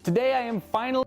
Today I am finally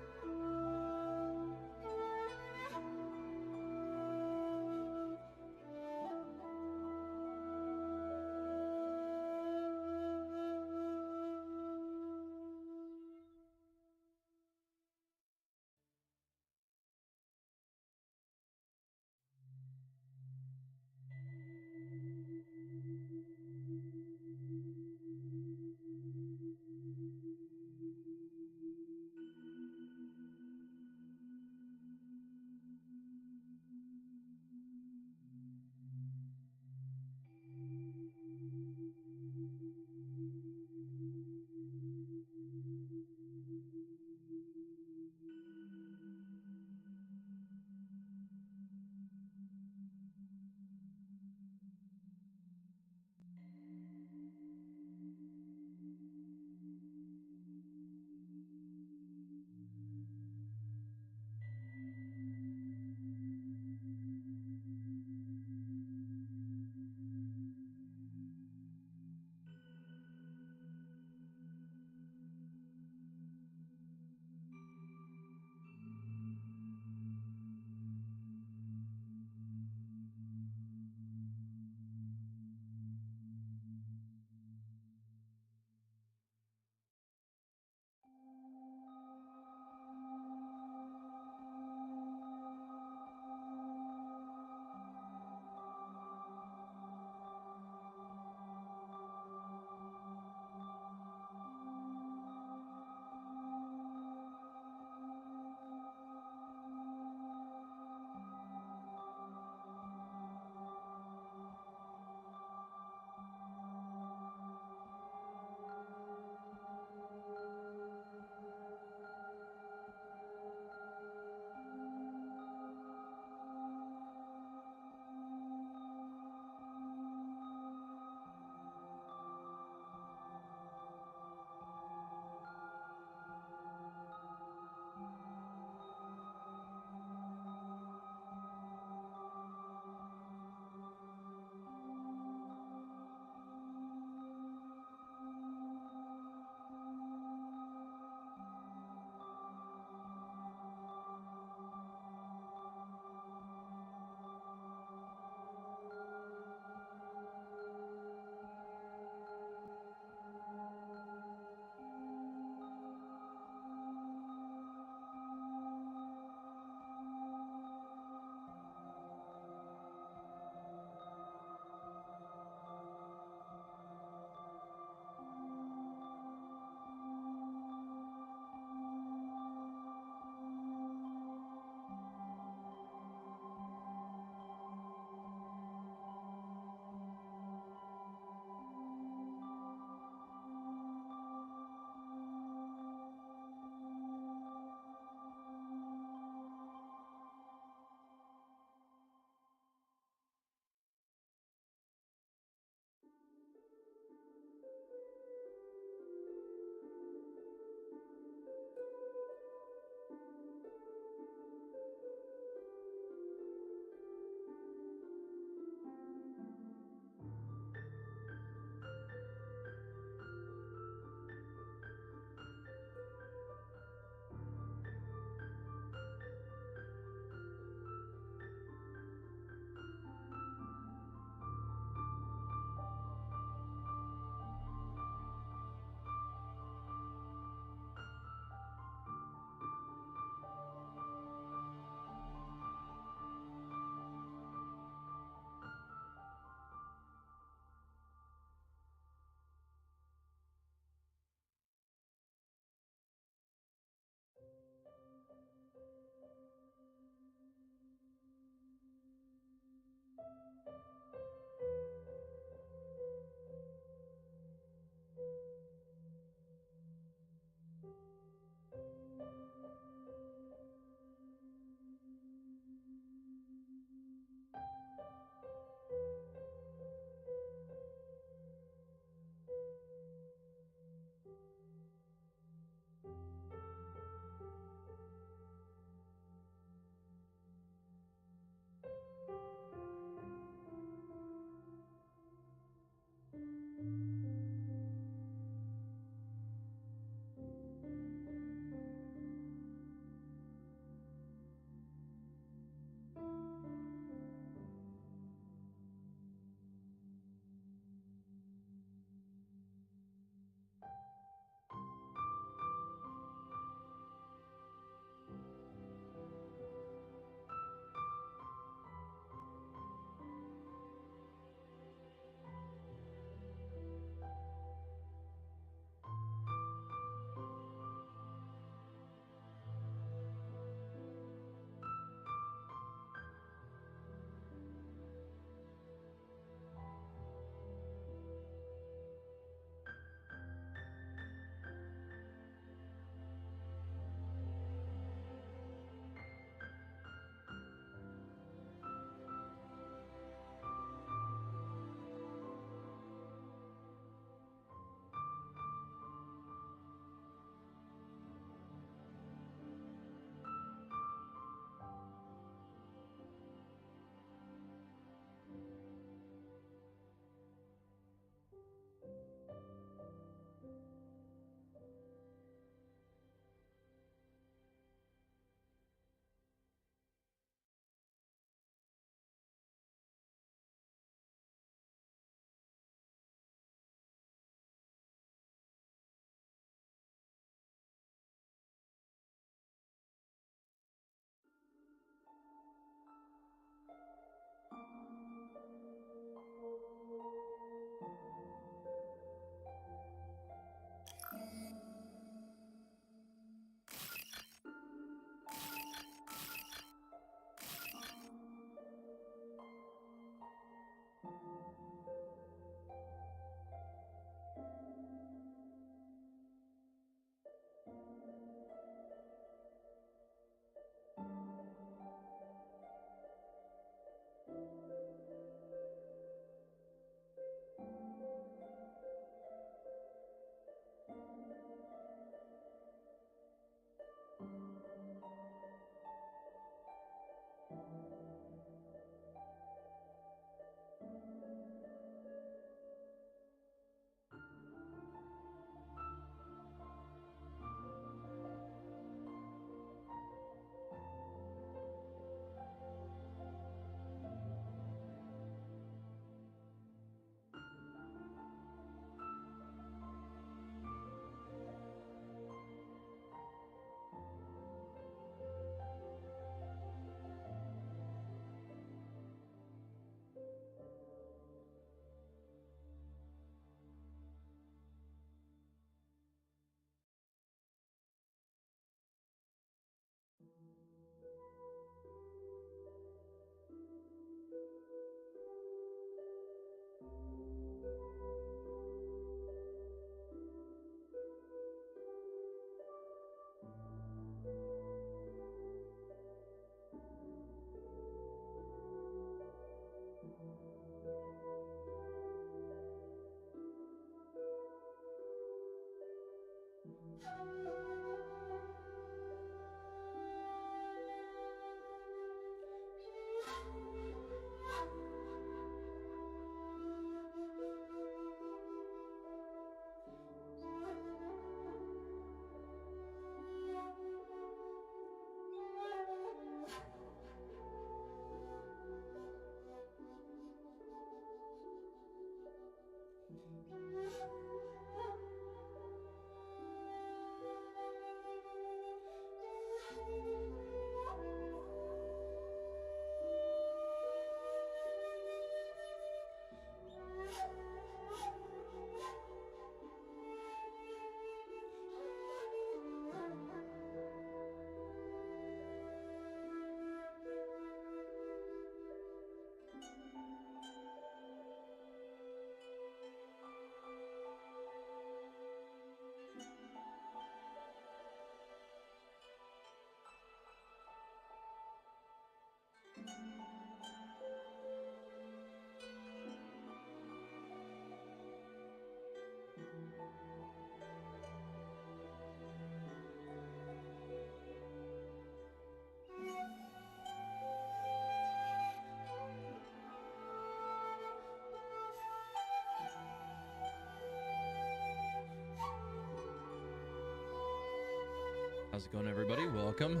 How's it going, everybody? Welcome.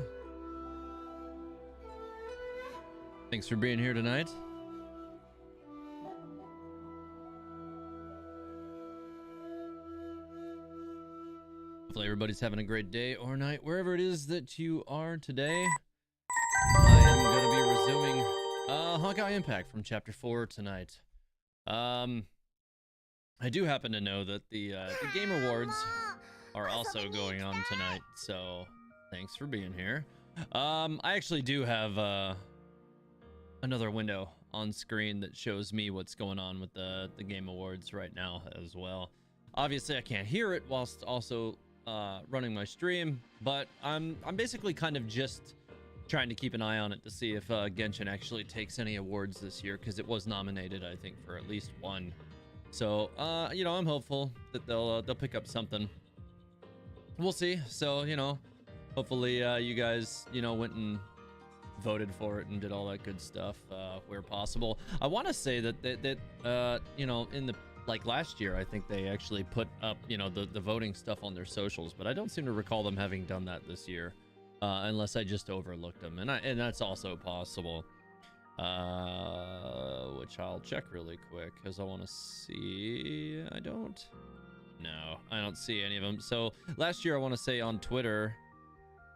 Thanks for being here tonight. Hopefully everybody's having a great day or night, wherever it is that you are today. I am going to be resuming Honkai Impact from Chapter 4 tonight. I do happen to know that the Game Awards are also going on tonight, so thanks for being here. I actually do have another window on screen that shows me what's going on with the Game Awards right now as well. Obviously, I can't hear it whilst also running my stream, but I'm basically kind of just trying to keep an eye on it to see if Genshin actually takes any awards this year, because it was nominated, I think, for at least one. So, you know, I'm hopeful that they'll pick up something. We'll see. So, you know, hopefully you guys, you know, went and voted for it and did all that good stuff where possible. I want to say that you know, in the like last year, I think they actually put up, you know, the voting stuff on their socials, but I don't seem to recall them having done that this year, unless I just overlooked them, and that's also possible. Which I'll check really quick because I want to see. I don't see any of them. So last year, I want to say on Twitter,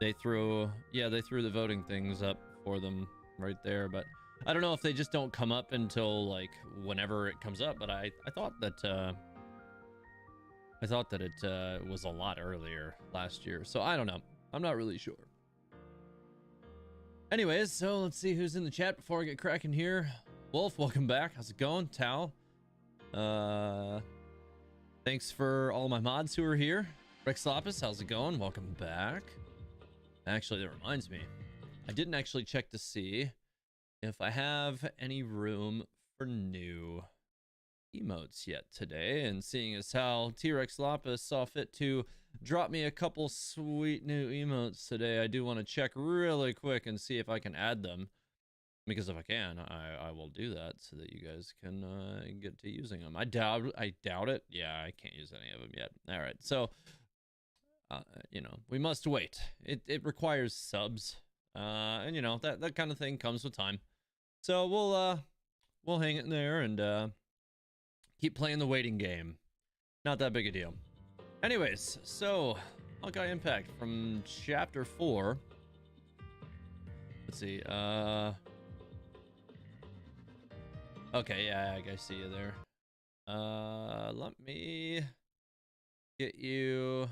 they threw the voting things up for them right there, but I don't know if they just don't come up until like whenever it comes up. But I thought that it was a lot earlier last year, so I don't know. I'm not really sure. Anyways, so let's see who's in the chat before I get cracking here. Wolf, welcome back. How's it going? Tao, thanks for all my mods who are here. Rex Lapis, how's it going? Welcome back. Actually, that reminds me, I didn't actually check to see if I have any room for new emotes yet today, and seeing as how T-Rex Lapis saw fit to drop me a couple sweet new emotes today, I do want to check really quick and see if I can add them, because if I can, I will do that so that you guys can get to using them. I doubt it. Yeah, I can't use any of them yet. All right, so you know, we must wait. It requires subs, and you know, that kind of thing comes with time. So we'll hang it in there and keep playing the waiting game. Not that big a deal. Anyways, so Honkai Impact from Chapter 4. Let's see. Okay, yeah, I see you there. Let me get you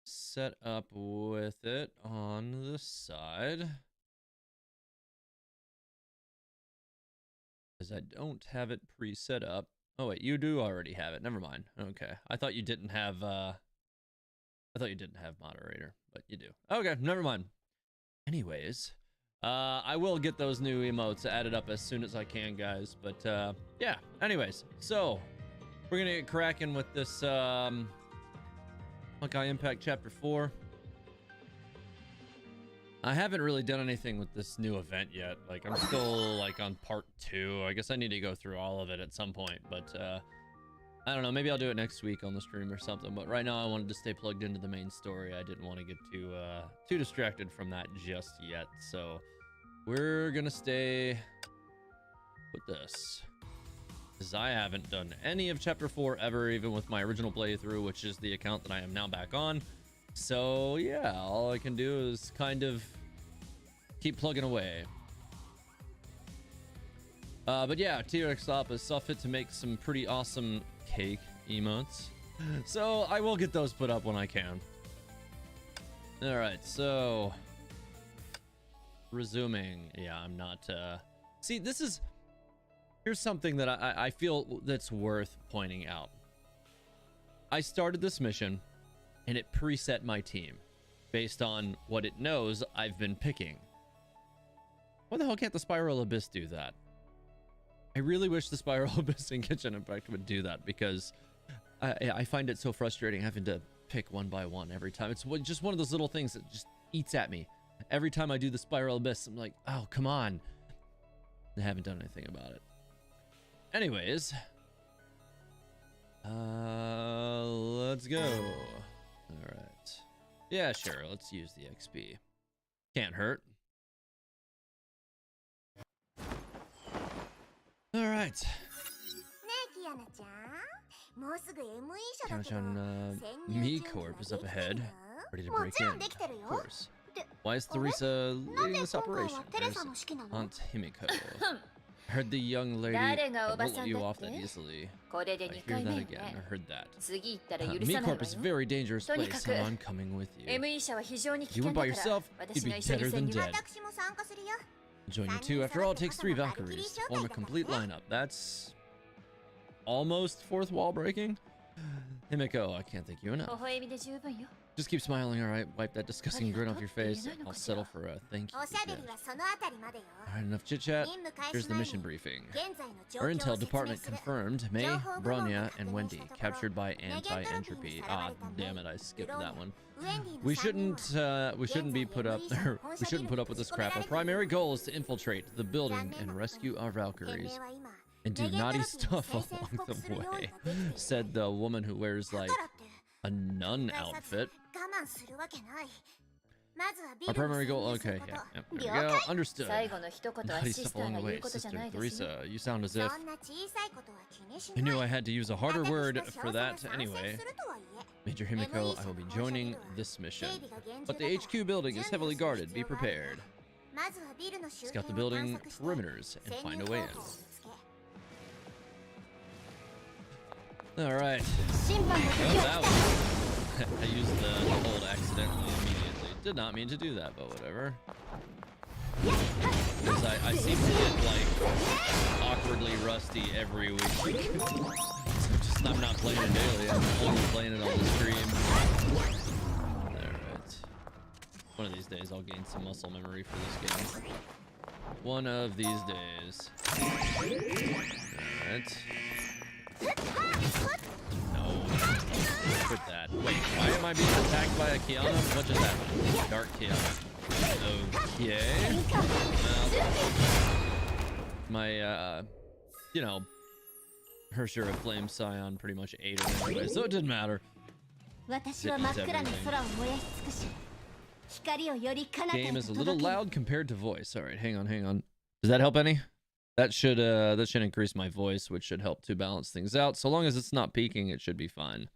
set up with it on the side, because I don't have it pre-set up. Oh wait, you do already have it. Never mind. Okay, I thought you didn't have moderator, but you do. Okay, never mind. Anyways, I will get those new emotes added up as soon as I can, guys. But yeah, anyways, so we're gonna get cracking with this Honkai Impact Chapter 4. I haven't really done anything with this new event yet. Like, I'm still like on part 2. I guess I need to go through all of it at some point, but I don't know, maybe I'll do it next week on the stream or something. But right now I wanted to stay plugged into the main story. I didn't want to get too distracted from that just yet, so we're gonna stay with this, because I haven't done any of Chapter 4 ever, even with my original playthrough, which is the account that I am now back on. So yeah, all I can do is kind of keep plugging away. But yeah, T-Rex Lapis saw fit to make some pretty awesome cake emotes, so I will get those put up when I can. All right, so resuming. Yeah, I'm not see, here's something that I feel that's worth pointing out. I started this mission and it preset my team based on what it knows I've been picking. Why the hell can't the Spiral Abyss do that? I really wish the Spiral Abyss in Genshin Impact would do that, because I find it so frustrating having to pick one by one every time. It's just one of those little things that just eats at me. Every time I do the Spiral Abyss, I'm like, oh, come on. They haven't done anything about it. Anyways, let's go. All right. Yeah, sure. Let's use the XP. Can't hurt. All right. Countdown, Me Corp is up ahead, ready to break in. Of course. Why is Theresa leading this operation? There's Aunt Himiko. I heard the young lady won't let you off that easily. I hear that again. I heard that. Me Corp is a very dangerous place, and I'm coming with you. If you went by yourself, you'd be better than dead. I'll join you too. After all, it takes 3 Valkyries to form a complete lineup. That's almost fourth wall breaking. Himiko, I can't thank you enough. Just keep smiling, alright? Wipe that disgusting grin off your face. I'll settle for a thank you. Alright, enough chit-chat. Here's the mission briefing. Our intel department confirmed May, Bronya, and Wendy captured by Anti-Entropy. Ah, damn it, I skipped that one. We shouldn't put up with this crap. Our primary goal is to infiltrate the building and rescue our Valkyries. And do naughty stuff along the way, said the woman who wears, like, a nun outfit. Our primary goal, okay, yeah, there we go, understood. Naughty stuff along the way, Sister Theresa, you sound as if... I knew I had to use a harder word for that anyway. Major Himiko, I will be joining this mission. But the HQ building is heavily guarded, be prepared. Scout the building perimeters and find a way in. Alright. That was... I used the hold accidentally immediately. Did not mean to do that, but whatever. Because I seem to get, like, awkwardly rusty every week. I'm not playing it daily, I'm only playing it on the stream. Alright. One of these days I'll gain some muscle memory for this game. One of these days. Alright. No. Quit that. Wait, why am I being attacked by a Kiana? What just happened? Dark Kiana. Okay. Well, my, you know, Hershey of Flame Scion pretty much ate it anyway, so it didn't matter. Game is a little loud compared to voice. Alright, hang on. Does that help any? That should increase my voice, which should help to balance things out. So long as it's not peaking, it should be fine.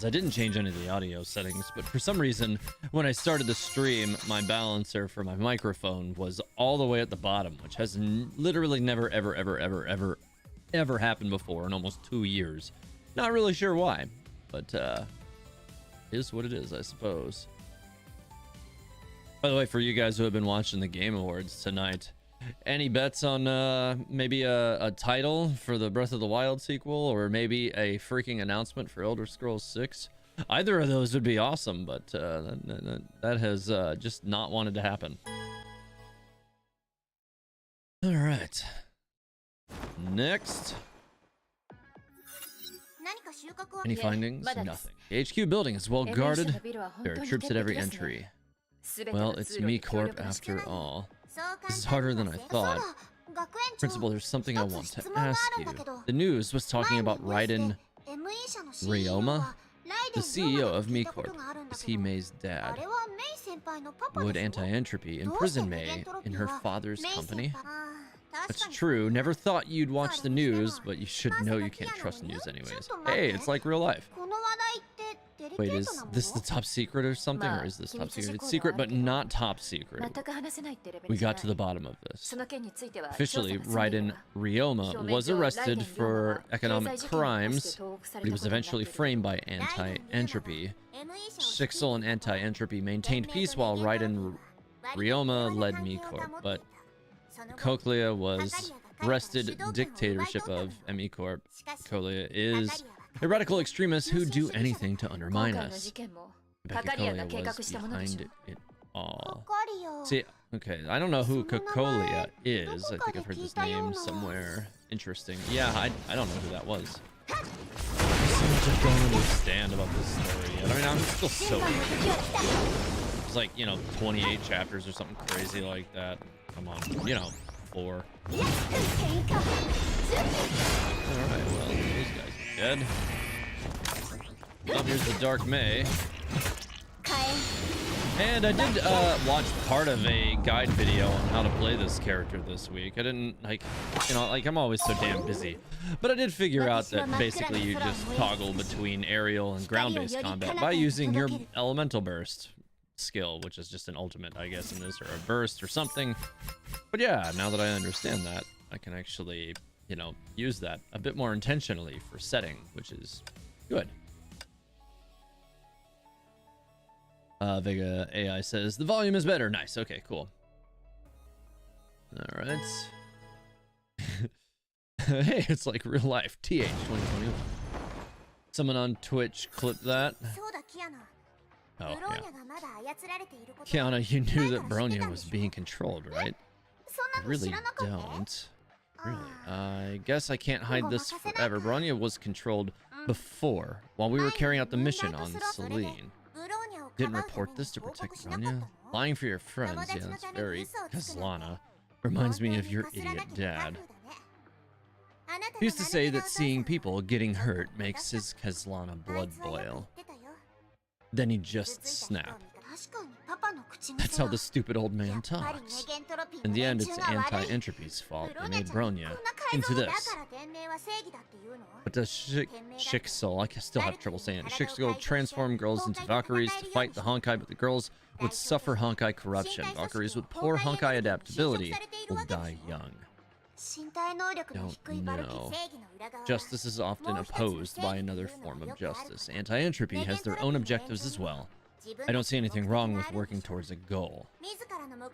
I didn't change any of the audio settings, but for some reason, when I started the stream, my balancer for my microphone was all the way at the bottom, which has literally never, ever happened before in almost 2 years. Not really sure why, but is what it is, I suppose. By the way, for you guys who have been watching the Game Awards tonight, any bets on maybe a title for the Breath of the Wild sequel, or maybe a freaking announcement for Elder Scrolls 6? Either of those would be awesome, but that has just not wanted to happen. All right. Next. Any findings? Nothing. The HQ building is well guarded. There are troops at every entry. Well, it's Me Corp after all. This is harder than I thought. Principal, there's something I want to ask you. The news was talking about Raiden Ryoma, the CEO of Me Corp. Is he Mei's dad? Would Anti-Entropy imprison Mei in her father's company? That's true. Never thought you'd watch the news, but you should know you can't trust news anyways. Hey, it's like real life. Wait, is this the top secret or something? Or is this top secret? It's secret, but not top secret. We got to the bottom of this. Officially, Raiden Ryoma was arrested for economic crimes, but he was eventually framed by Anti-Entropy. Shixel and Anti-Entropy maintained peace while Raiden Ryoma led Me Corp, but Cochlea was wrested dictatorship of Me Corp. Cochlea is a radical extremist who do anything to undermine us. Cochlea was behind it all. See, okay, I don't know who Cochlea is. I think I've heard this name somewhere. Interesting. Yeah, I don't know who that was. So much I don't understand about this story yet. I mean, I'm still so it's like, you know, 28 chapters or something crazy like that. Come on, you know, 4. Alright, well, those guys are dead. Oh, here's the Dark May. And I did watch part of a guide video on how to play this character this week. I didn't, like, you know, like, I'm always so damn busy. But I did figure out that basically you just toggle between aerial and ground-based combat by using your elemental burst skill, which is just an ultimate, I guess, in this, or a burst or something. But yeah, now that I understand that, I can actually, you know, use that a bit more intentionally for setting, which is good. Vega AI says the volume is better. Nice. Okay, cool. All right. Hey, it's like real life. TH 2021. Someone on Twitch clipped that. Oh, yeah. Kiana, you knew that Bronya was being controlled, right? I really don't. Really? I guess I can't hide this forever. Bronya was controlled before, while we were carrying out the mission on Celine. Didn't report this to protect Bronya? Lying for your friends, yeah, that's very Kazlana. Reminds me of your idiot dad. He used to say that seeing people getting hurt makes his Kazlana blood boil. Then he'd just snap. That's how the stupid old man talks. In the end, it's anti-entropy's fault. They made Bronya into this. But does Shixel, I still have trouble saying it, Shixel transform girls into Valkyries to fight the Honkai, but the girls would suffer Honkai corruption. Valkyries with poor Honkai adaptability will die young. Don't know. Justice is often opposed by another form of justice. Anti-entropy has their own objectives as well. I don't see anything wrong with working towards a goal.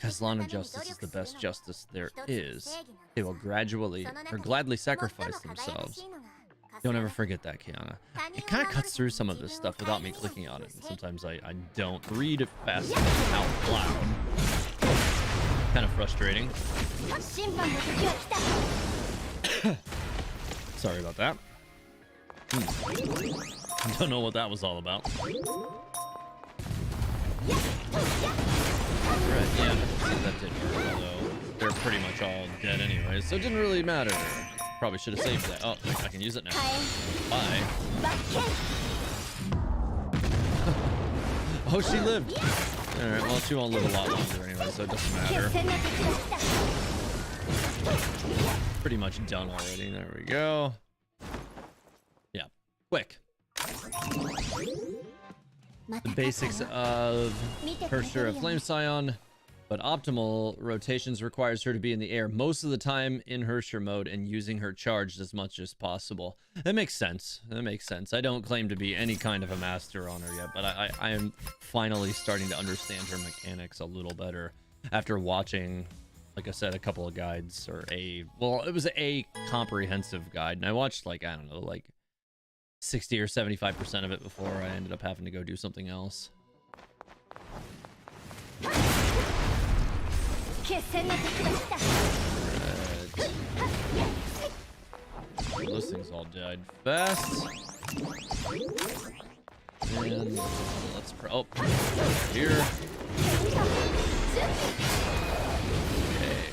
Kazlana justice is the best justice there is. They will gradually or gladly sacrifice themselves. Don't ever forget that, Kiana. It kind of cuts through some of this stuff without me clicking on it. And sometimes I don't read it fast out loud. Kind of frustrating. Sorry about that. Don't know what that was all about. Right, yeah, that didn't hurt, although they're pretty much all dead anyway, so it didn't really matter. Probably should have saved that. Oh, I can use it now. Bye. Oh, she lived. Alright, well, she won't live a lot longer anyway, so it doesn't matter. Pretty much done already. There we go. Yeah, quick. The basics of Herrscher of Flame Scion, but optimal rotations requires her to be in the air most of the time in Herrscher mode and using her charged as much as possible. That makes sense. That makes sense. I don't claim to be any kind of a master on her yet, but I am finally starting to understand her mechanics a little better after watching, like I said, a couple of guides, or it was a comprehensive guide, and I watched, like, I don't know, like 60 or 75% of it before I ended up having to go do something else. Right. Those things all died fast. And let's here. Okay.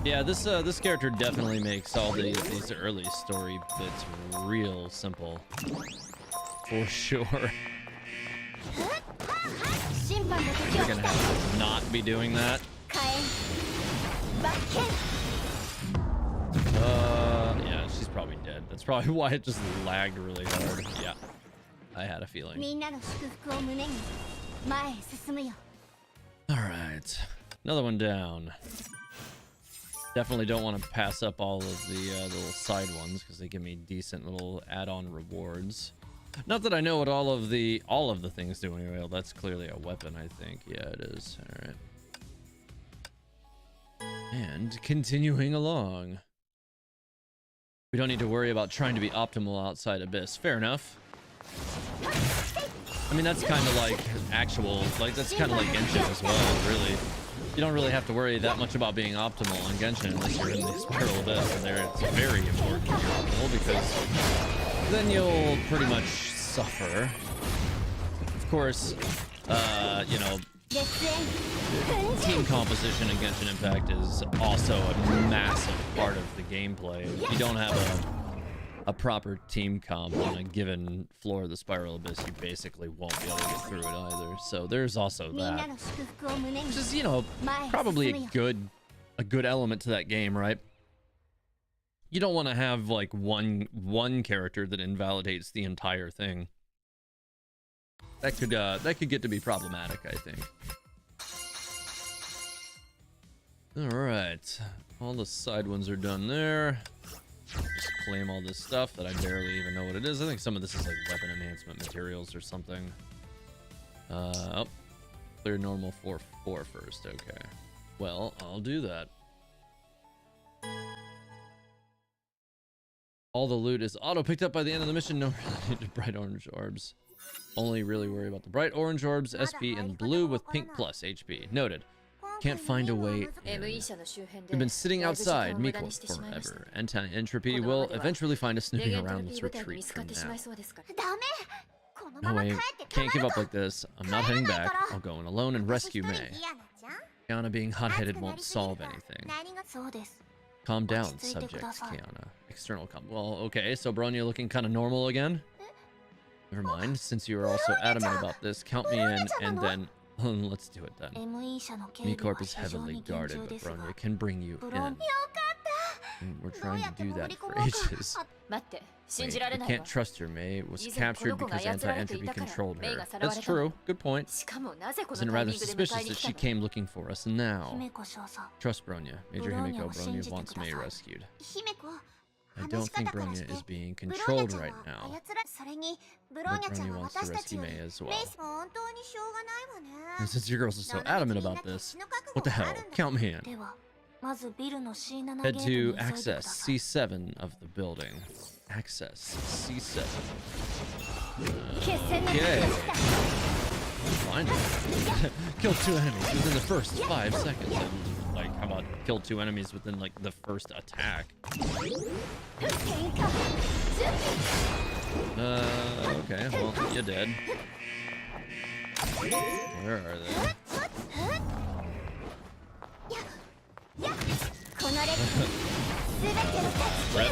Yeah, this character definitely makes all these early story bits real simple, for sure. You're gonna have to not be doing that. Yeah, she's probably dead. That's probably why it just lagged really hard. Yeah, I had a feeling. All right, another one down. Definitely don't want to pass up all of the little side ones because they give me decent little add-on rewards. Not that I know what all of the things do anyway. Well, that's clearly a weapon, I think. Yeah, it is. All right. And continuing along. We don't need to worry about trying to be optimal outside Abyss. Fair enough. I mean, that's kind of like that's kind of like Genshin as well, really. You don't really have to worry that much about being optimal on Genshin unless you're in the Spiral Abyss, and there it's very important to be optimal because then you'll pretty much suffer. Of course, you know, team composition in Genshin Impact is also a massive part of the gameplay. If you don't have a proper team comp on a given floor of the Spiral Abyss, you basically won't be able to get through it either. So there's also that, which is, you know, probably a good element to that game, right? You don't want to have like one character that invalidates the entire thing. That could get to be problematic, I think. All right, all the side ones are done there. Just claim all this stuff that I barely even know what it is. I think some of this is like weapon enhancement materials or something. Oh, clear normal 4 first. Okay, well, I'll do that. All the loot is auto picked up by the end of the mission. No need to bright orange orbs. Only really worry about the bright orange orbs, SP, and blue with pink plus HP. Noted. Can't find a way in. We've been sitting outside Miko forever. Anti-entropy will eventually find us snooping around this retreat from now. No way. Can't give up like this. I'm not heading back. I'll go in alone and rescue Mei. Kiana being hot-headed won't solve anything. Calm down, subject, Kiana. External calm. Well, okay, so Bronya looking kind of normal again? Never mind. Since you are also adamant about this, count me in, and then... let's do it then. Corp is heavily guarded, but Bronya can bring you in. And we're trying to do that for ages. Wait, we can't trust her. Mei was captured because anti-entropy controlled her. That's true. Good point. Isn't it rather suspicious that she came looking for us now? Trust Bronya. Major Himiko. Bronya wants Mei rescued. I don't think Bronya is being controlled right now. But Bronya wants to rescue Mei as well. And since your girls are so adamant about this, what the hell? Count me in. Head to access C7 of the building. Access C7. Okay. Finally. Kill 2 enemies within the first 5 seconds. And, like, how about kill 2 enemies within like the first attack? Okay, well, you're dead. Where are they? Rip.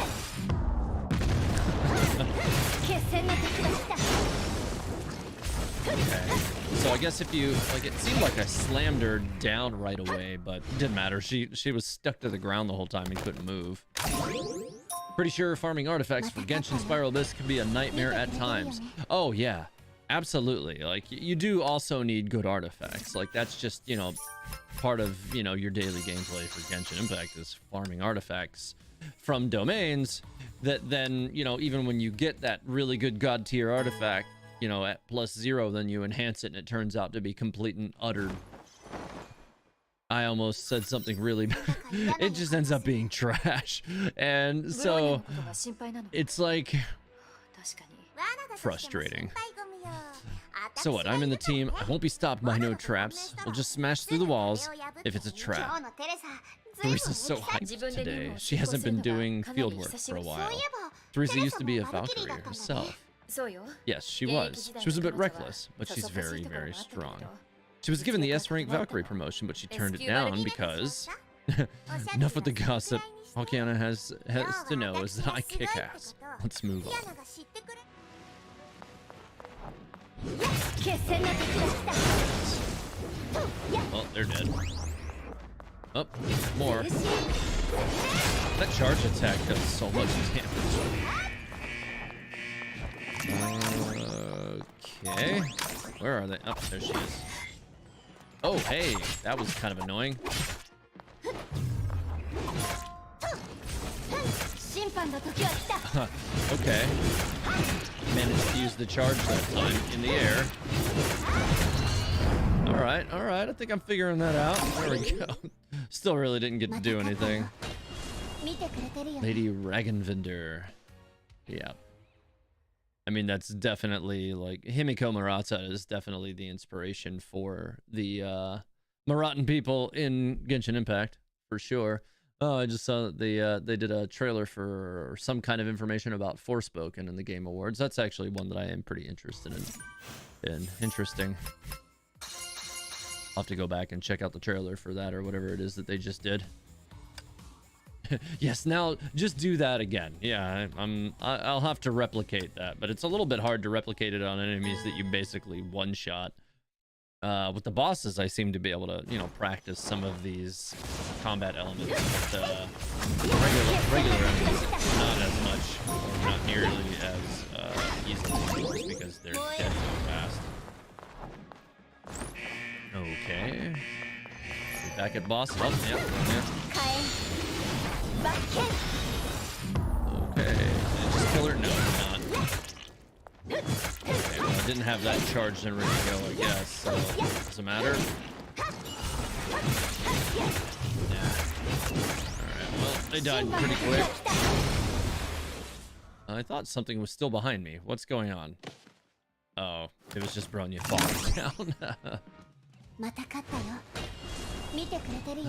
Okay. So I guess if you like, it seemed like I slammed her down right away, but it didn't matter. She was stuck to the ground the whole time and couldn't move. Pretty sure farming artifacts for Genshin Spiral Abyss can be a nightmare at times. Oh yeah, absolutely. Like you do also need good artifacts. Like that's just, you know, part of, you know, your daily gameplay for Genshin Impact is farming artifacts from domains that then, you know, even when you get that really good god tier artifact, you know, at +0, then you enhance it and it turns out to be complete and utter. I almost said something really bad. It just ends up being trash. And so it's like frustrating. So what? I'm in the team. I won't be stopped by no traps. We'll just smash through the walls if it's a trap. Teresa's so hyped today. She hasn't been doing field work for a while. Teresa used to be a Valkyrie herself. Yes, she was. She was a bit reckless, but she's very, very strong. She was given the S-rank Valkyrie promotion, but she turned it down because... Enough with the gossip. All Kiana has to know is that I kick ass. Let's move on. Well, they're dead. Oh, more. That charge attack does so much damage. Okay. Where are they? Oh, there she is. Oh, hey. That was kind of annoying. Okay. Managed to use the charge that time in the air. Alright, alright. I think I'm figuring that out. There we go. Still really didn't get to do anything. Lady Ragenvinder. Yeah. I mean, that's definitely like Himiko Murata is definitely the inspiration for the Muratan people in Genshin Impact for sure. Oh, I just saw that they did a trailer for some kind of information about Forspoken in the Game Awards. That's actually one that I am pretty interested in. Interesting. I'll have to go back and check out the trailer for that or whatever it is that they just did. Yes, now just do that again. Yeah, I'll have to replicate that, but it's a little bit hard to replicate it on enemies that you basically one-shot. With the bosses, I seem to be able to, you know, practice some of these combat elements. But regular enemies, not as much, or not nearly as easily, just because they're dead so fast. Okay. Back at boss. Oh, yeah. Okay. Did it just kill her? No, not. Okay, well, I didn't have that charged and ready to go, I guess. So, does it matter? Nah. Alright, well, they died pretty quick. I thought something was still behind me. What's going on? Oh, it was just Bronya falling down.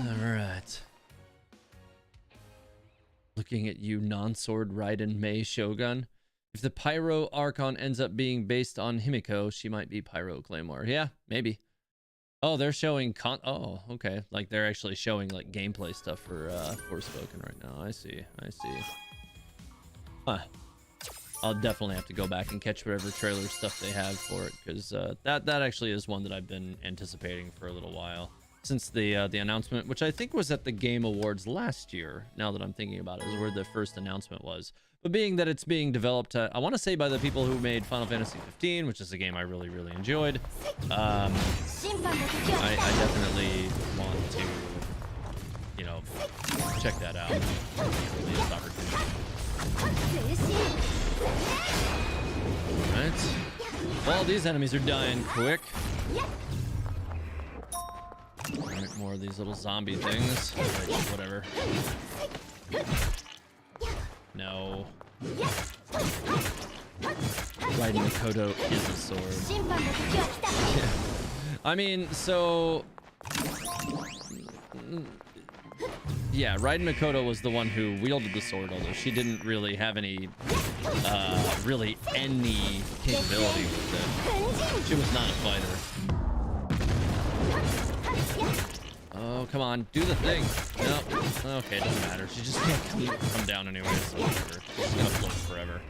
Alright. Looking at you, non-sword Raiden Mei Shogun. If the Pyro Archon ends up being based on Himiko, she might be Pyro Claymore. Yeah, maybe. Oh, they're showing oh, okay. Like they're actually showing like gameplay stuff for Forspoken right now. I see. Huh. I'll definitely have to go back and catch whatever trailer stuff they have for it, because that actually is one that I've been anticipating for a little while since the announcement, which I think was at the Game Awards last year. Now that I'm thinking about it, is where the first announcement was. But being that it's being developed, I want to say by the people who made Final Fantasy 15, which is a game I really enjoyed. I definitely want to, you know, check that out. Earliest opportunity. Alright. Well, these enemies are dying quick. Alright, more of these little zombie things. Right, whatever. No. Raiden Mikoto is a sword. Yeah. I mean, so... Yeah, Raiden Mikoto was the one who wielded the sword, although she didn't really have any, really any capability with it. She was not a fighter. Oh, come on, do the thing. No, okay, doesn't matter. She just can't come down anyway, so whatever. She's gonna float forever.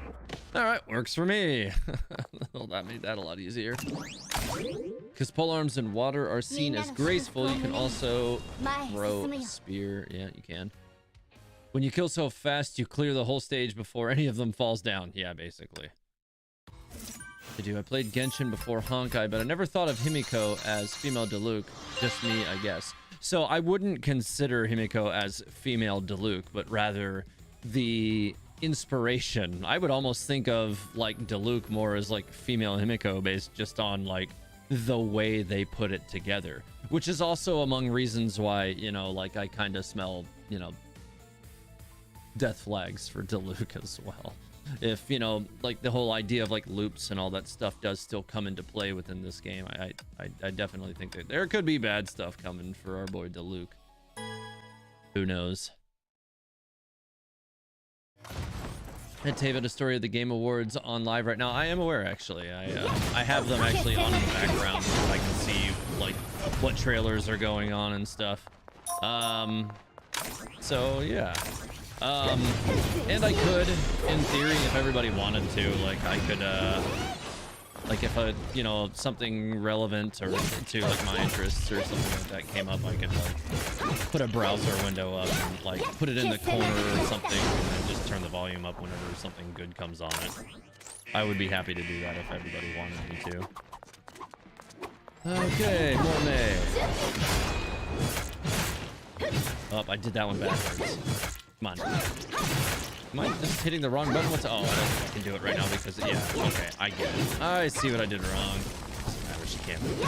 Alright, works for me. Well, that made that a lot easier. Because polearms in water are seen as graceful, you can also throw a spear. Yeah, you can. When you kill so fast, you clear the whole stage before any of them falls down. Yeah, basically. I played Genshin before Honkai, but I never thought of Himiko as female Diluc. Just me, I guess. So I wouldn't consider Himiko as female Diluc, but rather the inspiration. I would almost think of like Diluc more as like female Himiko based just on like the way they put it together, which is also among reasons why, you know, like I kind of smell, you know, death flags for Diluc as well. If, you know, like the whole idea of like loops and all that stuff does still come into play within this game, I definitely think that there could be bad stuff coming for our boy Diluc. Who knows? Had Taven a story of the Game Awards on live right now. I am aware, actually. I have them actually on in the background so I can see like what trailers are going on and stuff. So yeah. And I could, in theory, if everybody wanted to, like I could, like if you know, something relevant or to like my interests or something like that came up, I could like put a browser window up and like put it in the corner or something and then just turn the volume up whenever something good comes on it. I would be happy to do that if everybody wanted me to. Okay, more Mei. Oh, I did that one backwards. Come on. Am I just hitting the wrong button? What's... Oh, I don't think I can do it right now because... Yeah, okay, I get it. I see what I did wrong. Doesn't matter, she can't move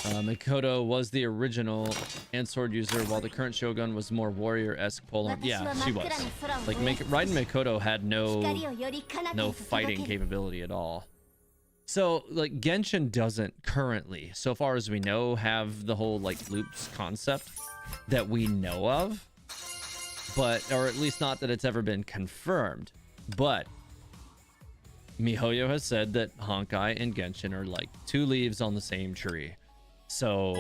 anywhere. Mikoto was the original hand sword user, while the current Shogun was more warrior-esque polearm. Yeah, she was. Like, Raiden Mikoto had no fighting capability at all. So, like, Genshin doesn't currently, so far as we know, have the whole, like, loops concept that we know of. But, or at least not that it's ever been confirmed. But, MiHoYo has said that Honkai and Genshin are like two leaves on the same tree. So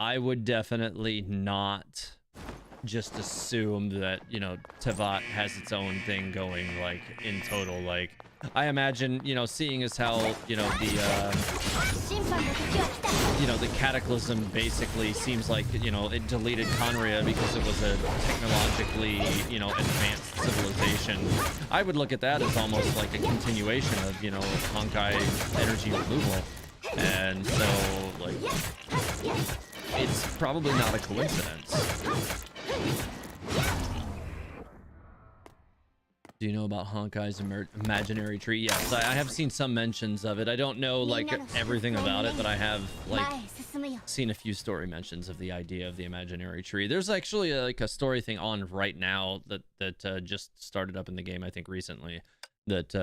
I would definitely not just assume that, you know, Tevat has its own thing going, like, in total. Like, I imagine, you know, seeing as how, you know, the cataclysm basically seems like, you know, it deleted Conria because it was a technologically, you know, advanced civilization. I would look at that as almost like a continuation of, you know, Honkai energy removal. And so, like, it's probably not a coincidence. Do you know about Honkai's imaginary tree? Yes, I have seen some mentions of it. I don't know, like, everything about it, but I have, like, seen a few story mentions of the idea of the imaginary tree. There's actually like a story thing on right now that just started up in the game, I think, recently. That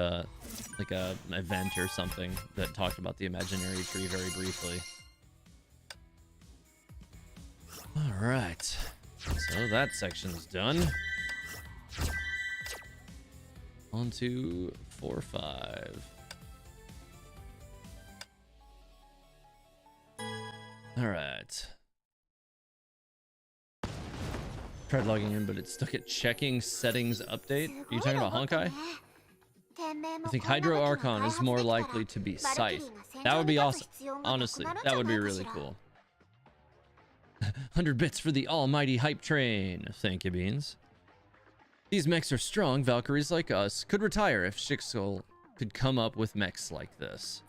like a event or something that talked about the imaginary tree very briefly. All right, so that section's done. On to 4-5. All right. Tried logging in, but it's stuck at checking settings update. Are you talking about Honkai? I think Hydro Archon is more likely to be Scythe. That would be awesome. Honestly, that would be really cool. 100 bits for the almighty hype train. Thank you, Beans. These mechs are strong. Valkyries like us could retire if Shixol could come up with mechs like this.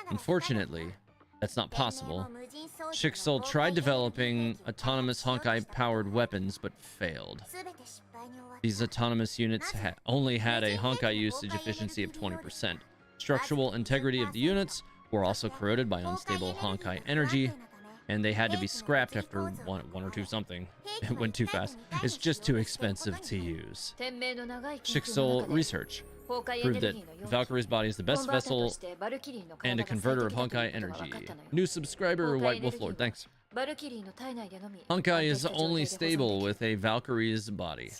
Unfortunately, that's not possible. Shixol tried developing autonomous Honkai-powered weapons, but failed. These autonomous units only had a Honkai usage efficiency of 20%. Structural integrity of the units were also corroded by unstable Honkai energy, and they had to be scrapped after one or two something. It went too fast. It's just too expensive to use. Shixol research proved that Valkyrie's body is the best vessel and a converter of Honkai energy. New subscriber, White Wolf Lord, thanks. Honkai is only stable with a Valkyrie's body.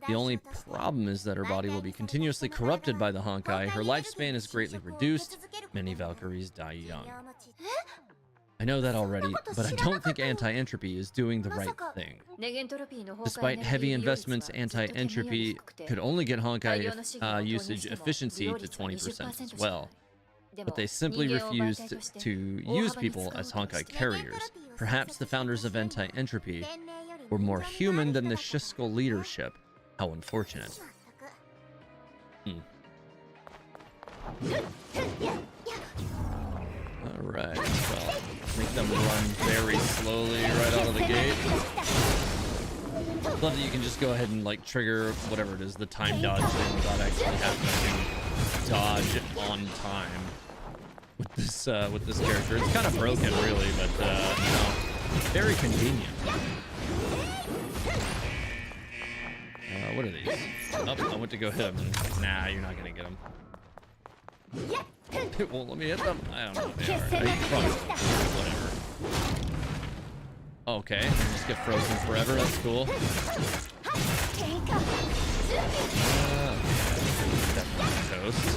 The only problem is that her body will be continuously corrupted by the Honkai. Her lifespan is greatly reduced. Many Valkyries die young. I know that already, but I don't think anti-entropy is doing the right thing. Despite heavy investments, anti-entropy could only get Honkai usage efficiency to 20% as well. But they simply refused to use people as Honkai carriers. Perhaps the founders of anti-entropy were more human than the Shixol leadership. How unfortunate. Alright, well, make them run very slowly right out of the gate. Love that you can just go ahead and, like, trigger whatever it is, the time dodge thing, without actually having to dodge on time with this character. It's kind of broken, really, but you know, very convenient. What are these? Oh, I went to go hit them. Nah, you're not gonna get them. It won't let me hit them. I don't know what they are. Whatever. Okay, just get frozen forever. That's cool. Toast.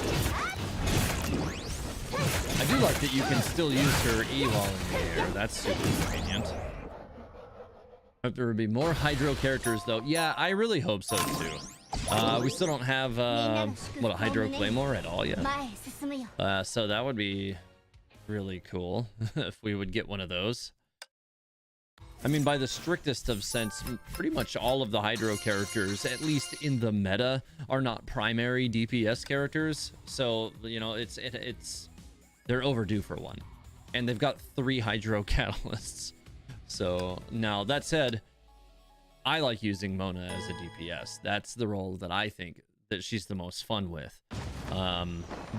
I do like that you can still use her E while in the air. That's super convenient. Hope there would be more Hydro characters, though. Yeah, I really hope so, too. We still don't have, a Hydro Claymore at all yet. So that would be really cool if we would get one of those. I mean, by the strictest of sense, pretty much all of the Hydro characters, at least in the meta, are not primary DPS characters. So, you know, they're overdue for one. And they've got 3 Hydro catalysts. So, now, that said, I like using Mona as a DPS. That's the role that I think that she's the most fun with.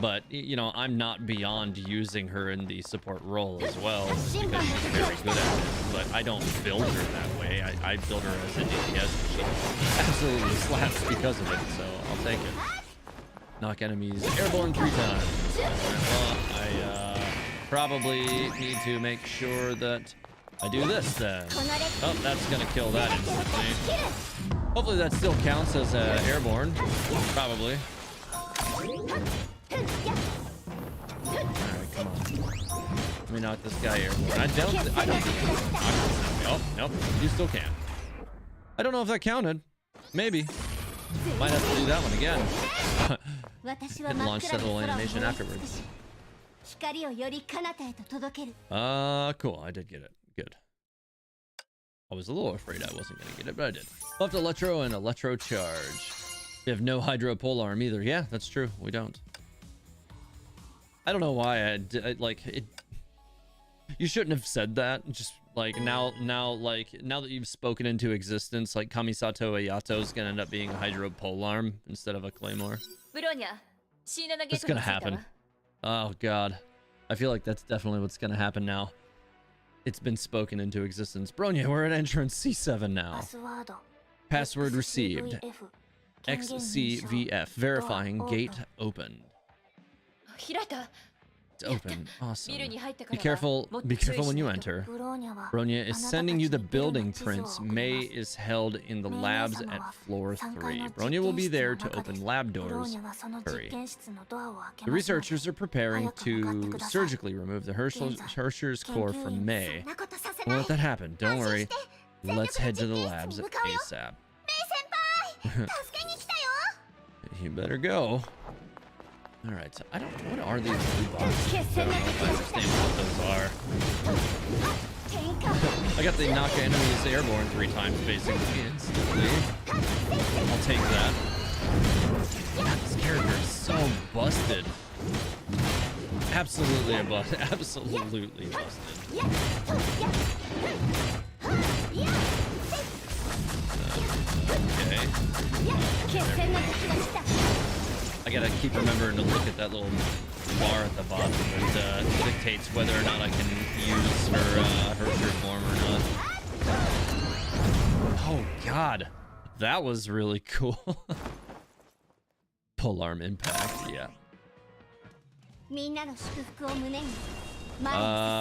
But, you know, I'm not beyond using her in the support role as well, because she's very good at it. But I don't build her that way. I build her as a DPS, and she absolutely slaps because of it, so I'll take it. Knock enemies airborne 3 times. Well, I probably need to make sure that I do this then. Oh, that's gonna kill that instantly. Hopefully that still counts as airborne. Probably. Alright, come on. me knock this guy airborne. I don't think oh, nope, you still can. I don't know if that counted. Maybe. Might have to do that one again. And launch that little animation afterwards. Cool. I did get it. Good. I was a little afraid I wasn't going to get it, but I did. Left Electro and Electro Charge. We have no Hydro Polearm either. Yeah, that's true. We don't. I don't know why I like it. You shouldn't have said that. Just like now that you've spoken into existence, like Kamisato Ayato is gonna end up being a Hydro Polearm instead of a Claymore. It's gonna happen. Oh god, I feel like that's definitely what's gonna happen now. It's been spoken into existence. Bronya, we're at entrance C7 now. Password received. XCVF verifying gate opened. It's open. Awesome. Be careful when you enter. Bronya is sending you the building prints. May is held in the labs at floor 3. Bronya will be there to open lab doors. Hurry. The researchers are preparing to surgically remove the Hersher's core from May. Don't let that happen. Don't worry. Let's head to the labs ASAP. You better go. Alright, so I don't... What are these blue boxes? I don't know if I understand what those are. I got the knock enemies airborne 3 times, basically, instantly. I'll take that. God, this character is so busted. Absolutely absolutely busted. Okay. I gotta keep remembering to look at that little bar at the bottom that dictates whether or not I can use her form or not. Oh god, that was really cool. Polearm Impact, yeah.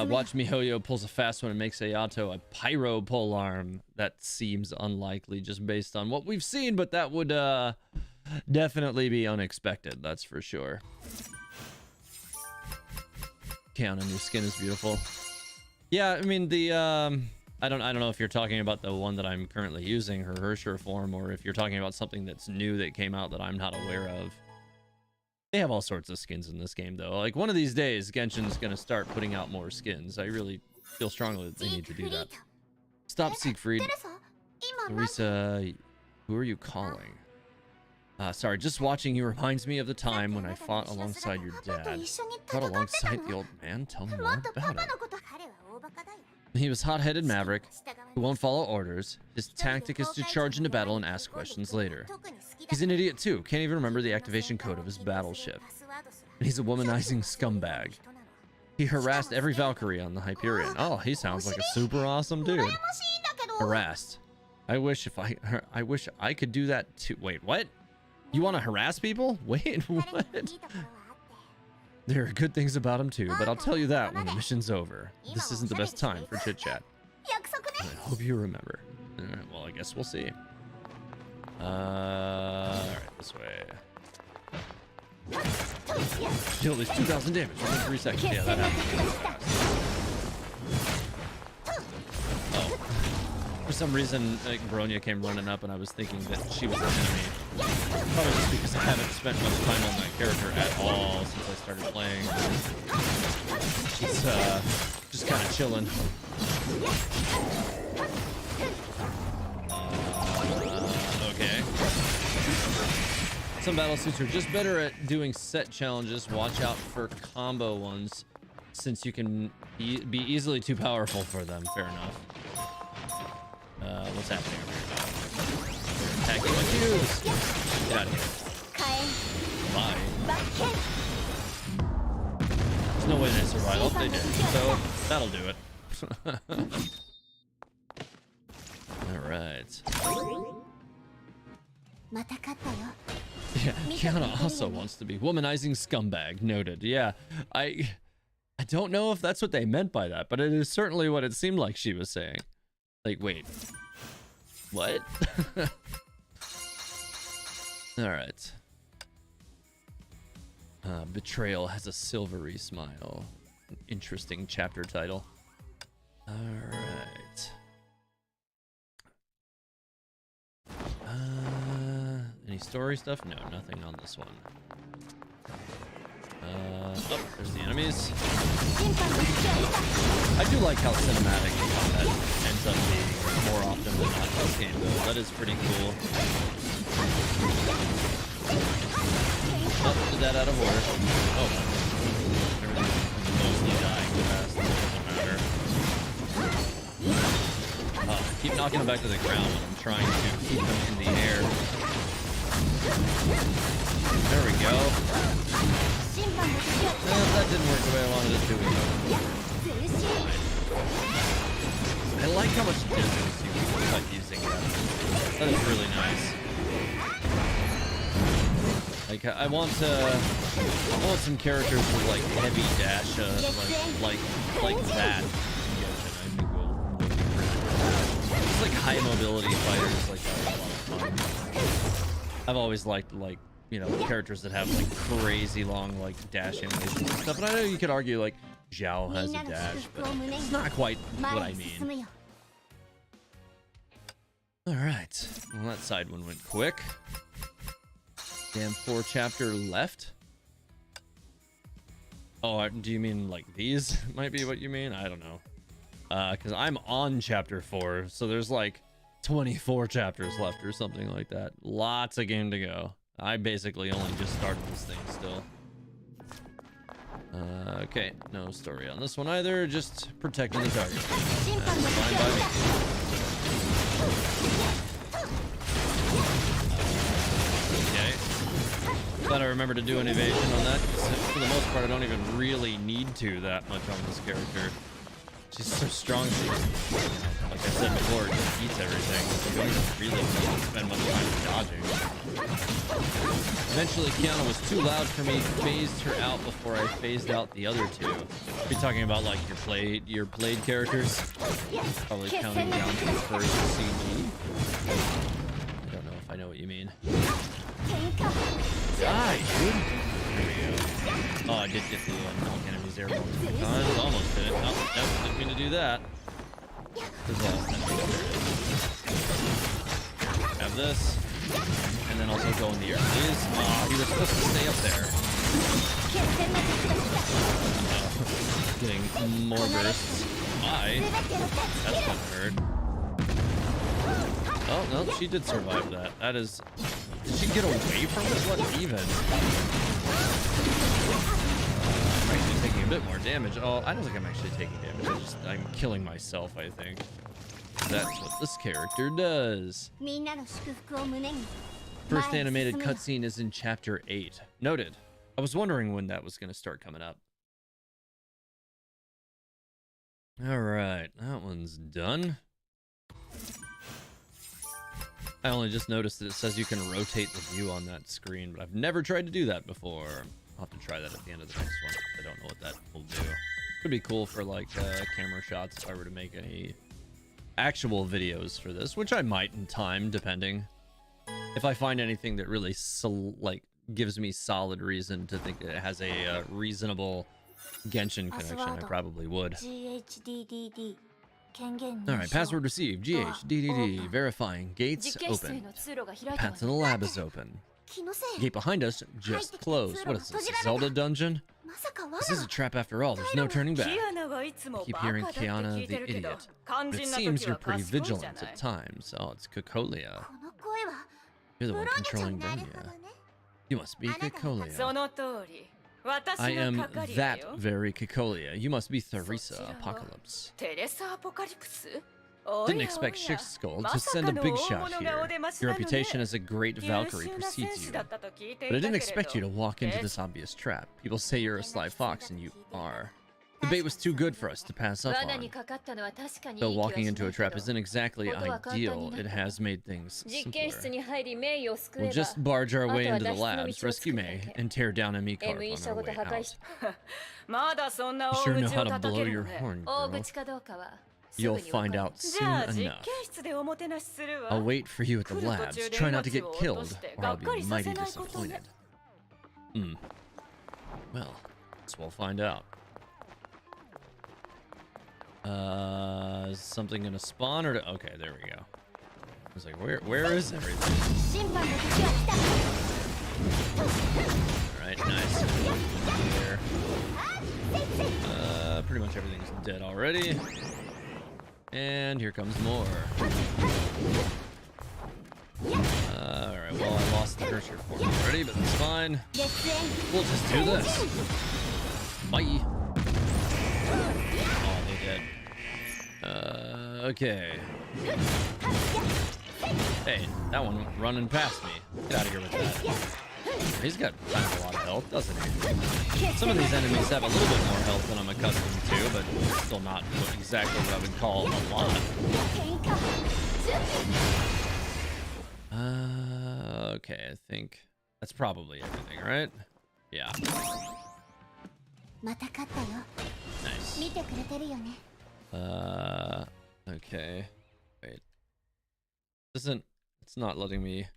Watch MiHoYo pulls a fast one and makes Ayato a Pyro Polearm. That seems unlikely just based on what we've seen, but that would definitely be unexpected, that's for sure. Kiana, new skin is beautiful. Yeah, I mean the I don't know if you're talking about the one that I'm currently using, her Hersher form, or if you're talking about something that's new that came out that I'm not aware of. They have all sorts of skins in this game though. Like one of these days Genshin's gonna start putting out more skins. I really feel strongly that they need to do that. Stop, Siegfried. Teresa, who are you calling? Sorry, just watching you reminds me of the time when I fought alongside your dad. Fought alongside the old man? Tell me more about it. He was hot-headed maverick who won't follow orders. His tactic is to charge into battle and ask questions later. He's an idiot too, can't even remember the activation code of his battleship. And he's a womanizing scumbag. He harassed every Valkyrie on the Hyperion. Oh, he sounds like a super awesome dude. Harassed. I wish I could do that too. Wait, what? You want to harass people? Wait, what? There are good things about him too, but I'll tell you that when the mission's over. This isn't the best time for chit-chat. I hope you remember. Alright, well, I guess we'll see. Alright, this way. Deal at least 2,000 damage within 3 seconds. Yeah, that happens really fast. Oh. For some reason, like, Bronya came running up and I was thinking that she was an enemy. Probably just because I haven't spent much time on that character at all since I started playing. She's just kind of chilling. Okay. Some battlesuits are just better at doing set challenges. Watch out for combo ones, since you can be easily too powerful for them. Fair enough. What's happening over here? Attacking my cubes! Get out of here. Bye. There's no way they survive. Oh, they did. So, that'll do it. Alright. Yeah, Kiana also wants to be womanizing scumbag. Noted. Yeah, I don't know if that's what they meant by that, but it is certainly what it seemed like she was saying. Like, wait. What? Alright. Betrayal has a silvery smile. interesting chapter title. Alright. Any story stuff? No, nothing on this one. Oh, there's the enemies. I do like how cinematic that ends up being more often than not in this game, though. That is pretty cool. Oh, did that out of order. Oh, everything's mostly dying fast. It doesn't matter. Keep knocking them back to the ground when I'm trying to keep them in the air. There we go. That didn't work the way I wanted it to. I like how much distance you can cut using that. That is really nice. Like I want some characters with like heavy dash, like that. I think will be really good. It's like high mobility fighters like that are a lot of fun. I've always liked like, you know, characters that have like crazy long like dash animations and stuff. And I know you could argue like Zhao has a dash, but it's not quite what I mean. All right, well that side one went quick. Damn, 4 chapter left. Oh, do you mean like these? Might be what you mean. I don't know. Because I'm on chapter 4, so there's like 24 chapters left or something like that. Lots of game to go. I basically only just started this thing still. Okay, no story on this one either. Just protecting the target. That's fine by me. Okay. Glad I remember to do an evasion on that. For the most part, I don't even really need to that much on this character. She's so strong. She, like I said before, just eats everything. You don't even really need to spend much time dodging. Eventually, Kiana was too loud for me. Phased her out before I phased out the other two. Are you talking about like your played characters? Probably counting down to the first CG. I don't know if I know what you mean. Die, dude. There we go. Oh, I did get the knock enemies there. Almost did it. Oh, nope, didn't mean to do that. Have this. And then also go in the air, please. Oh, he was supposed to stay up there. Getting more bursts. Bye. That's gonna hurt. Oh, no, she did survive that. That is... Did she get away from it? What even? I'm actually taking a bit more damage. Oh, I don't think I'm actually taking damage. I'm killing myself, I think. That's what this character does. First animated cutscene is in chapter 8. Noted. I was wondering when that was going to start coming up. Alright, that one's done. I only just noticed that it says you can rotate the view on that screen, but I've never tried to do that before. I'll have to try that at the end of the next one. I don't know what that will do. Could be cool for like camera shots if I were to make any actual videos for this, which I might in time, depending. If I find anything that really gives me solid reason to think that it has a reasonable Genshin connection, I probably would. Alright, password received. GHDDD. Verifying. Gates open. Path to the lab is open. Gate behind us just closed. What is this, a Zelda dungeon? This is a trap after all. There's no turning back. I keep hearing Kiana the idiot. But it seems you're pretty vigilant at times. Oh, it's Cocolia. You're the one controlling Bronya. You must be Cocolia. I am that very Cocolia. You must be Theresa Apocalypse. Didn't expect Skull to send a big shot here. Your reputation as a great Valkyrie precedes you. But I didn't expect you to walk into this obvious trap. People say you're a sly fox, and you are. The bait was too good for us to pass up on. Though walking into a trap isn't exactly ideal, it has made things simpler. We'll just barge our way into the labs, rescue Mei, and tear down Amicorp on our way out. You sure know how to blow your horn, girl. You'll find out soon enough. I'll wait for you at the labs. Try not to get killed, or I'll be mighty disappointed. Well, guess we'll find out. Is something gonna spawn or okay, there we go. I was like, where is everything? Alright, nice. Here. Pretty much everything's dead already. And here comes more. Alright, well I lost the cursor for me already, but that's fine. We'll just do this. Bye. Oh, they're dead. Okay. Hey, that one running past me. Get out of here with that. He's got kind of a lot of health, doesn't he? Some of these enemies have a little bit more health than I'm accustomed to, but still not exactly what I would call a lot. Okay, I think that's probably everything, right? Yeah. Nice. Okay. Wait. It's not letting me. It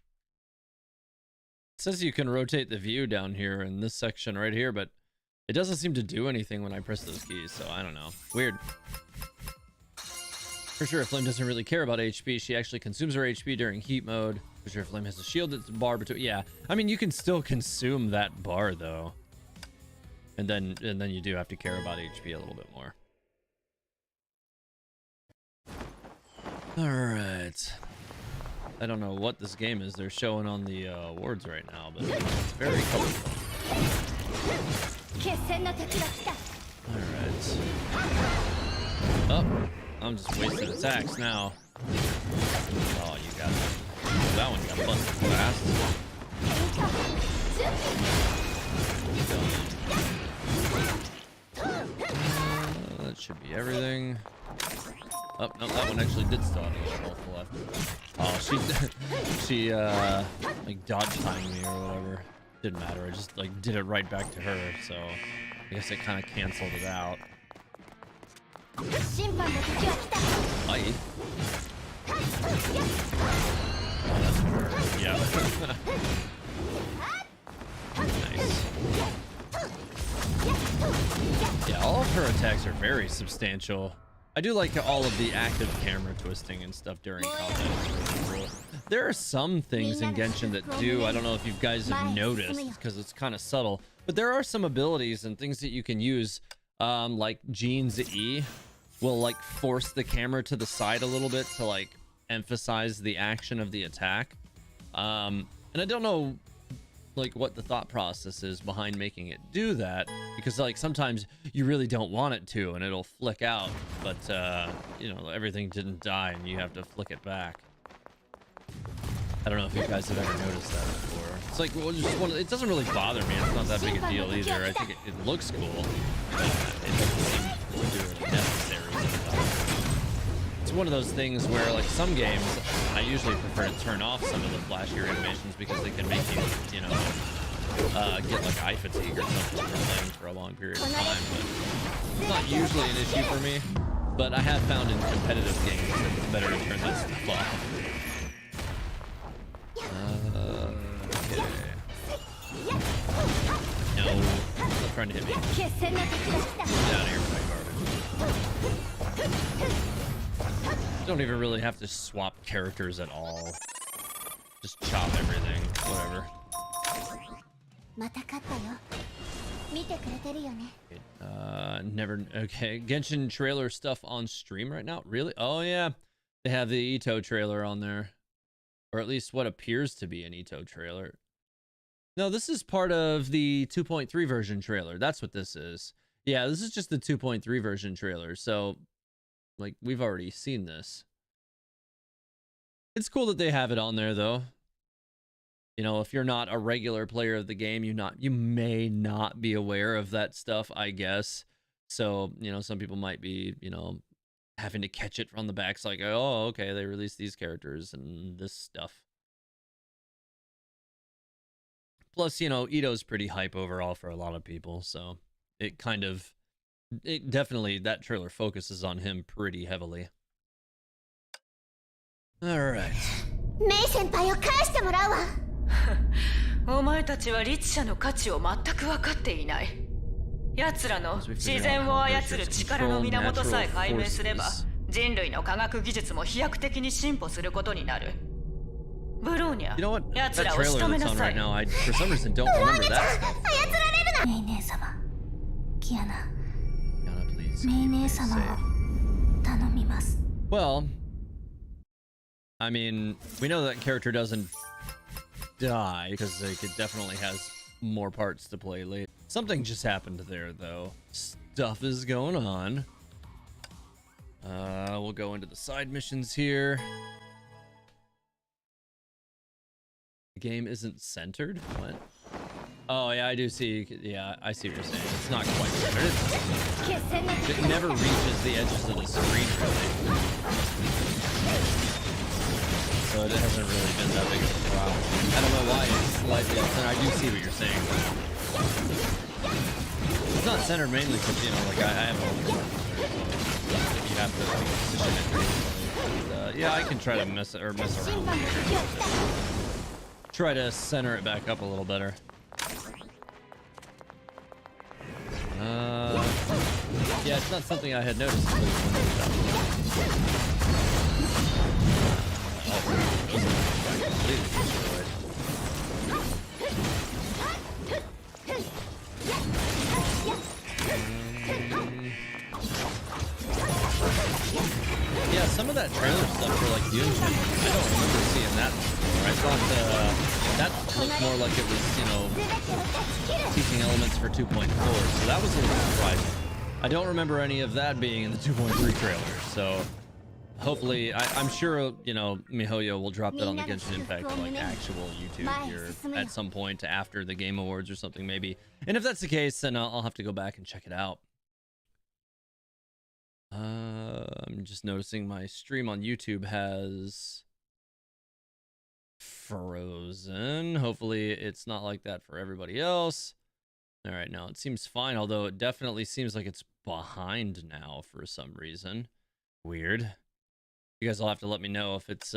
says you can rotate the view down here in this section right here, but it doesn't seem to do anything when I press those keys, so I don't know. Weird. For sure, Flame doesn't really care about HP. She actually consumes her HP during heat mode. For sure, Flame has a shield that's a bar between. Yeah, I mean, you can still consume that bar though, and then you do have to care about HP a little bit more. All right. I don't know what this game is they're showing on the awards right now, but it's very colorful. All right. Oh. I'm just wasting attacks now. Oh, you got that. That one got busted fast. That should be everything. Oh, no, that one actually did still have a little health left. Oh, she like dodge timed me or whatever. Didn't matter. I just like did it right back to her, so I guess it kind of canceled it out. Bye. Oh, that's a bird. Yeah. Nice. Yeah, all of her attacks are very substantial. I do like all of the active camera twisting and stuff during combat. It's really cool. There are some things in Genshin that do. I don't know if you guys have noticed because it's kind of subtle, but there are some abilities and things that you can use, like Jean's E. Will like force the camera to the side a little bit to like emphasize the action of the attack. And I don't know like what the thought process is behind making it do that, because like sometimes you really don't want it to and it'll flick out, but you know, everything didn't die and you have to flick it back. I don't know if you guys have ever noticed that before. It's like, well, just one, it doesn't really bother me. It's not that big a deal either. I think it looks cool, but it doesn't seem to do it necessary. It's one of those things where like some games I usually prefer to turn off some of the flashier animations because they can make you, you know, get like eye fatigue or something from playing for a long period of time, but it's not usually an issue for me. But I have found in competitive games that it's better to turn that stuff off. Okay. No, stop trying to hit me. Get out of here with my garbage. Don't even really have to swap characters at all. Just chop everything, whatever. Never. Okay, Genshin trailer stuff on stream right now. Really? Oh yeah, they have the Ito trailer on there, or at least what appears to be an Ito trailer. No, this is part of the 2.3 version trailer. That's what this is. Yeah, this is just the 2.3 version trailer. So, like, we've already seen this. It's cool that they have it on there, though. You know, if you're not a regular player of the game, you may not be aware of that stuff, I guess. So, you know, some people might be, you know, having to catch it from the back. It's like, oh, okay, they released these characters and this stuff. Plus, you know, Ito's pretty hype overall for a lot of people, so it definitely, that trailer focuses on him pretty heavily. All right. Meis senpaiを返してもらうわ。お前たちは律者の価値を全く分かっていない。奴らの自然を操る力の源さえ解明すれば、人類の科学技術も飛躍的に進歩することになる。ブローニャ、 You know what? 奴 That らを仕 trailer 留め that's な on さ right い。 now, I for some reason don't remember that stuff. メイ姉様、キアナ、 Yana, please. メイ keep 姉 me 様 safe. を頼みます。 Well, I mean, we know that character doesn't die because like, it definitely has more parts to play later. Something just happened there, though. Stuff is going on. We'll go into the side missions here. The game isn't centered? What? Oh, yeah, I do see. Yeah, I see what you're saying. It's not quite centered. It never reaches the edges of the screen, really. So it hasn't really been that big of a problem. I don't know why it's slightly centered. I do see what you're saying. It's not centered mainly because, you know, like I have a you have to like, position it correctly. Yeah, I can try to mess around. Try to center it back up a little better. Yeah, it's not something I had noticed. Yeah, some of that trailer stuff for like Unsettling, I don't remember seeing that before. I thought that looked more like it was, you know, teaching elements for 2.4, so that was a little surprising. I don't remember any of that being in the 2.3 trailer, so hopefully, I'm sure, you know, MiHoYo will drop that on the Genshin Impact like actual YouTube here at some point after the Game Awards or something maybe. And if that's the case, then I'll have to go back and check it out. I'm just noticing my stream on YouTube has frozen. Hopefully it's not like that for everybody else. All right, now it seems fine, although it definitely seems like it's behind now for some reason. Weird. You guys will have to let me know if it's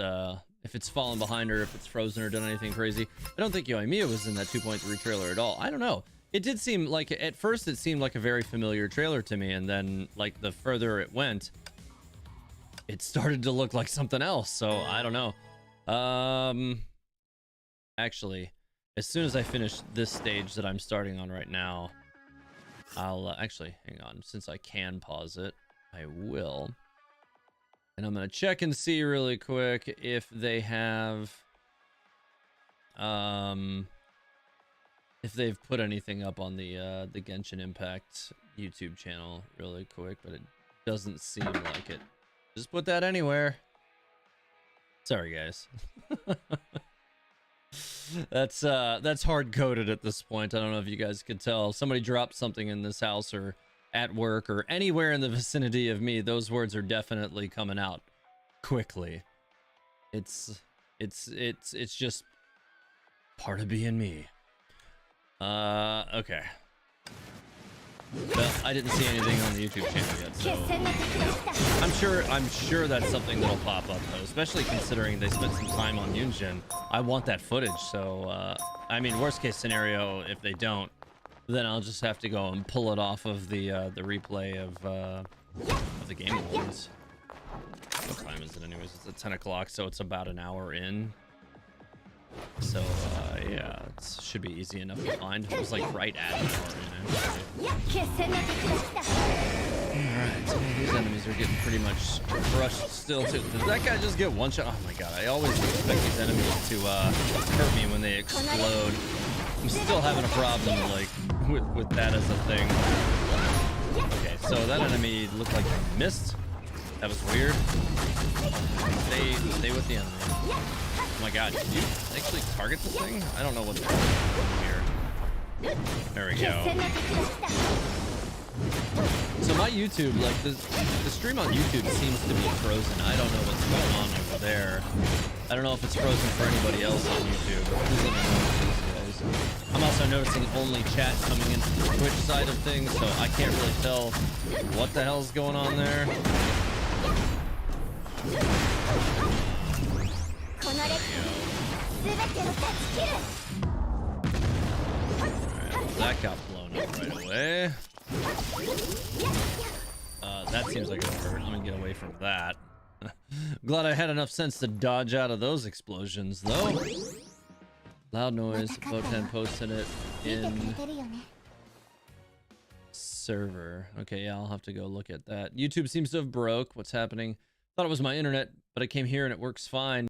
fallen behind or if it's frozen or done anything crazy. I don't think Yoimiya was in that 2.3 trailer at all. I don't know. It did seem like, at first it seemed like a very familiar trailer to me, and then like the further it went, it started to look like something else. So I don't know. Actually, as soon as I finish this stage that I'm starting on right now, I'll actually hang on. Since I can pause it, I will. And I'm gonna check and see really quick if they have if they've put anything up on the Genshin Impact YouTube channel really quick, but it doesn't seem like it. Just put that anywhere. Sorry guys. That's hard coded at this point. I don't know if you guys could tell. If somebody dropped something in this house or at work or anywhere in the vicinity of me, those words are definitely coming out quickly. It's just part of being me. Okay. Well, I didn't see anything on the YouTube channel yet, so I'm sure that's something that'll pop up though, especially considering they spent some time on Yunjin. I want that footage, so I mean, worst case scenario, if they don't, then I'll just have to go and pull it off of the replay of the Game Awards. What time is it anyways? It's at 10 o'clock, so it's about an hour in. So yeah, it should be easy enough to find. It was like right at an hour in. Alright, so these enemies are getting pretty much crushed still too. Did that guy just get one shot? Oh my god, I always expect these enemies to hurt me when they explode. I'm still having a problem like with that as a thing. Okay, so that enemy looked like they missed. That was weird. Stay with the enemy. Oh my god, did you actually target the thing? I don't know what's going on here. There we go. So my YouTube, like the stream on YouTube seems to be frozen. I don't know what's going on over there. I don't know if it's frozen for anybody else on YouTube. Please let me know, guys. I'm also noticing only chat coming into the Twitch side of things, so I can't really tell what the hell's going on there. Alright, that got blown up right away. That seems like it'll hurt. Let me get away from that. Glad I had enough sense to dodge out of those explosions, though. Loud noise. Botan posted it in server. Okay, yeah, I'll have to go look at that. YouTube seems to have broke. What's happening? Thought it was my internet, but I came here and it works fine.